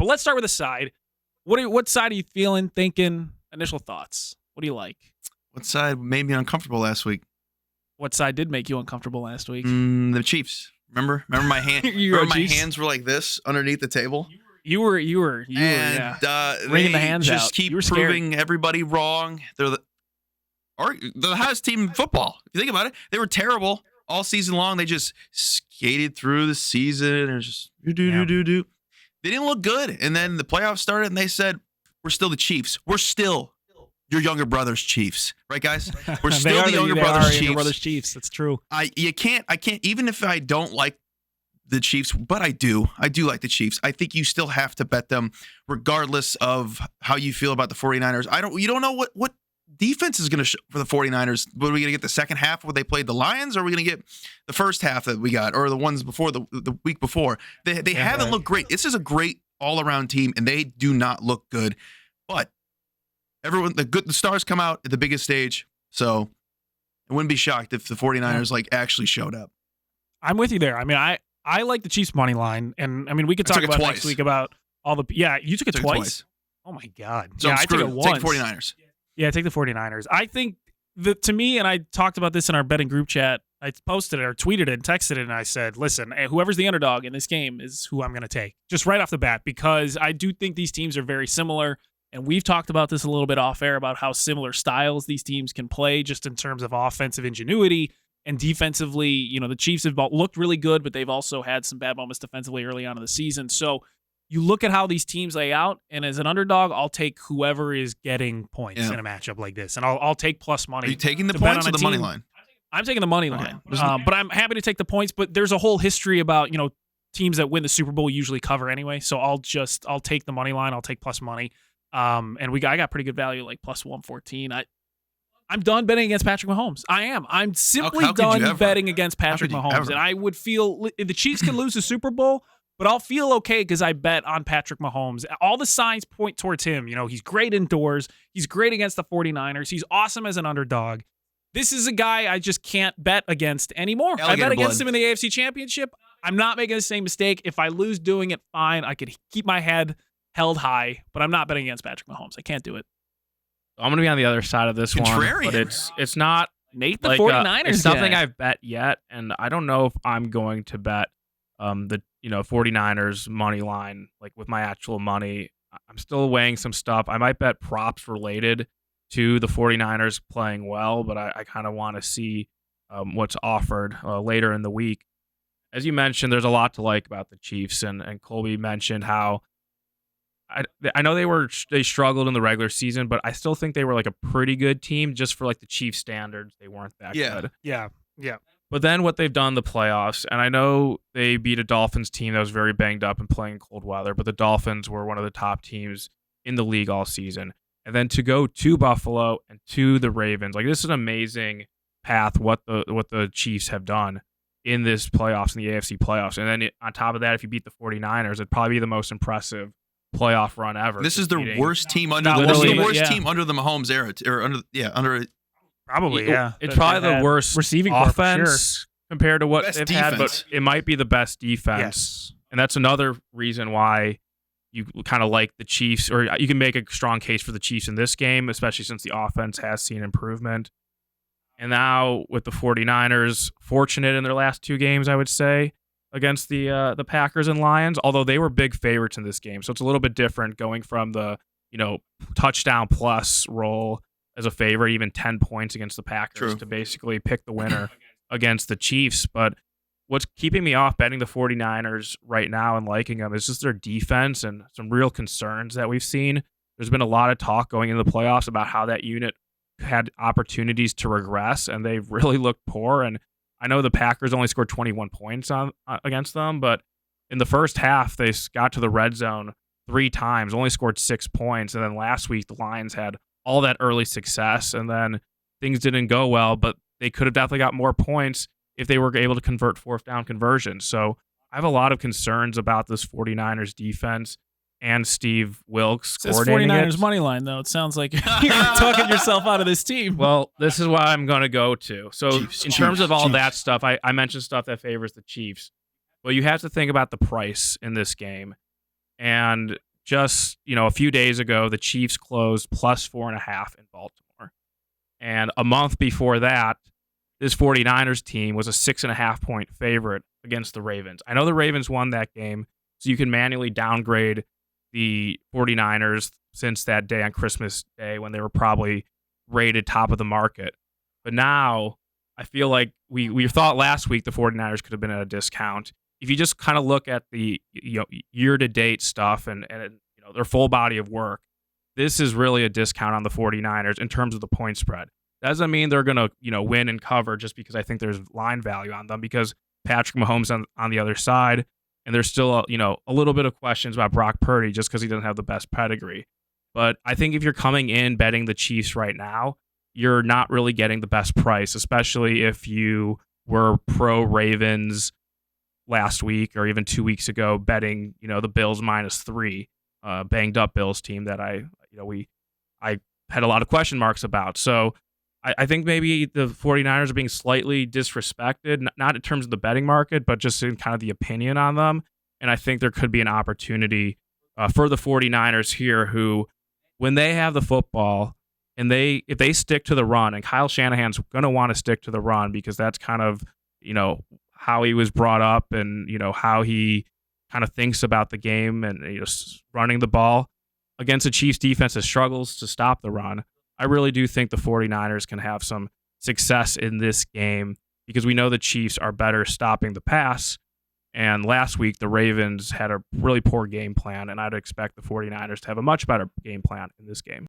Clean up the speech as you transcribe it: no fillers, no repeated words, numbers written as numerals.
let's start with the side. What side are you feeling, thinking, initial thoughts? What do you like? What side made me uncomfortable last week? What side did make you uncomfortable last week? The Chiefs. Remember my hand? Remember my hands were like this underneath the table? You were, and, yeah. Wringing the hands just out. keep proving everybody wrong. They're the hottest team in football. If you think about it, they were terrible all season long. They just skated through the season and just do. They didn't look good. And then the playoffs started and they said, we're still the Chiefs. We're still your younger brother's Chiefs. Right, guys? We're still the younger brother's Chiefs. That's true. I can't, even if I don't like the Chiefs, but I do like the Chiefs. I think you still have to bet them regardless of how you feel about the 49ers. You don't know what defense is going to show for the 49ers. What are we going to get the second half where they played the Lions, or are we going to get the first half that we got, or the ones before the week before? They haven't looked great. This is a great all-around team, and they do not look good. But the stars come out at the biggest stage, so I wouldn't be shocked if the 49ers actually showed up. I'm with you there. I mean, I like the Chiefs money line, and I mean we could talk about next week about all the you took it twice. Oh my God! So I took it once. Take the 49ers. Yeah, take the 49ers. I think to me, and I talked about this in our betting group chat. I posted it or tweeted it and texted it, and I said, listen, whoever's the underdog in this game is who I'm going to take, just right off the bat, because I do think these teams are very similar, and we've talked about this a little bit off air about how similar styles these teams can play just in terms of offensive ingenuity and defensively. You know, the Chiefs have looked really good, but they've also had some bad moments defensively early on in the season. So you look at how these teams lay out, and as an underdog, I'll take whoever is getting points in a matchup like this, and I'll take plus money. Are you taking the points or the money line? I'm taking the money line, but I'm happy to take the points. But there's a whole history about teams that win the Super Bowl usually cover anyway, so I'll take the money line. I'll take plus money, and I got pretty good value like plus 114. I'm done betting against Patrick Mahomes. I am. I'm simply done betting against Patrick Mahomes, and I would feel the Chiefs can lose the Super Bowl. But I'll feel okay because I bet on Patrick Mahomes. All the signs point towards him. He's great indoors. He's great against the 49ers. He's awesome as an underdog. This is a guy I just can't bet against anymore. I bet against him in the AFC Championship. I'm not making the same mistake. If I lose doing it, fine. I could keep my head held high, but I'm not betting against Patrick Mahomes. I can't do it. I'm going to be on the other side of this Contrarian. one, but it's not Nate the 49ers. It's nothing I've bet yet, and I don't know if I'm going to bet the 49ers money line like with my actual money. I'm still weighing some stuff. I might bet props related to the 49ers playing well, but I kind of want to see what's offered later in the week. As you mentioned, there's a lot to like about the Chiefs, and Colby mentioned how I know they struggled in the regular season, but I still think they were like a pretty good team just for like the Chiefs standards. They weren't that good. Yeah. But then what they've done in the playoffs, and I know they beat a Dolphins team that was very banged up and playing in cold weather, but the Dolphins were one of the top teams in the league all season. And then to go to Buffalo and to the Ravens, like this is an amazing path what the Chiefs have done in this playoffs, in the AFC playoffs. And then on top of that, if you beat the 49ers, it'd probably be the most impressive playoff run ever. This is the worst team under team under the Mahomes era, or under. Probably, yeah. It's probably the worst receiving offense compared to what best they've defense. had, but it might be the best defense. Yes. And that's another reason why you kind of like the Chiefs, or you can make a strong case for the Chiefs in this game, especially since the offense has seen improvement. And now with the 49ers, fortunate in their last two games, I would say, against the Packers and Lions, although they were big favorites in this game. So it's a little bit different going from the touchdown plus role as a favorite, even 10 points against the Packers, to basically pick the winner against the Chiefs. But what's keeping me off betting the 49ers right now and liking them is just their defense and some real concerns that we've seen. There's been a lot of talk going into the playoffs about how that unit had opportunities to regress, and they've really looked poor. And I know the Packers only scored 21 points against them, but in the first half, they got to the red zone 3 times, only scored 6 points. And then last week, the Lions had all that early success, and then things didn't go well, but they could have definitely got more points if they were able to convert fourth down conversions. So I have a lot of concerns about this 49ers defense and Steve Wilks coordinating 49ers it. money line, though. It sounds like you're talking yourself out of this team. Well, this is what I'm going to go to. So in terms of all that stuff, I mentioned stuff that favors the Chiefs, but you have to think about the price in this game. And just, a few days ago, the Chiefs closed plus 4.5 in Baltimore. And a month before that, this 49ers team was a 6.5 point favorite against the Ravens. I know the Ravens won that game, so you can manually downgrade the 49ers since that day on Christmas Day when they were probably rated top of the market. But now I feel like we thought last week the 49ers could have been at a discount. If you just kind of look at the year-to-date stuff and their full body of work, this is really a discount on the 49ers in terms of the point spread. Doesn't mean they're going to win and cover just because I think there's line value on them, because Patrick Mahomes on the other side, and there's still a little bit of questions about Brock Purdy just because he doesn't have the best pedigree. But I think if you're coming in betting the Chiefs right now, you're not really getting the best price, especially if you were pro Ravens last week or even 2 weeks ago betting the Bills -3, banged up Bills team that I had a lot of question marks about. So I think maybe the 49ers are being slightly disrespected, not in terms of the betting market, but just in kind of the opinion on them. And I think there could be an opportunity for the 49ers here who, when they have the football and if they stick to the run, and Kyle Shanahan's going to want to stick to the run because that's kind of, how he was brought up and, how he kind of thinks about the game and running the ball against a Chiefs defense that struggles to stop the run. I really do think the 49ers can have some success in this game because we know the Chiefs are better stopping the pass. And last week, the Ravens had a really poor game plan, and I'd expect the 49ers to have a much better game plan in this game.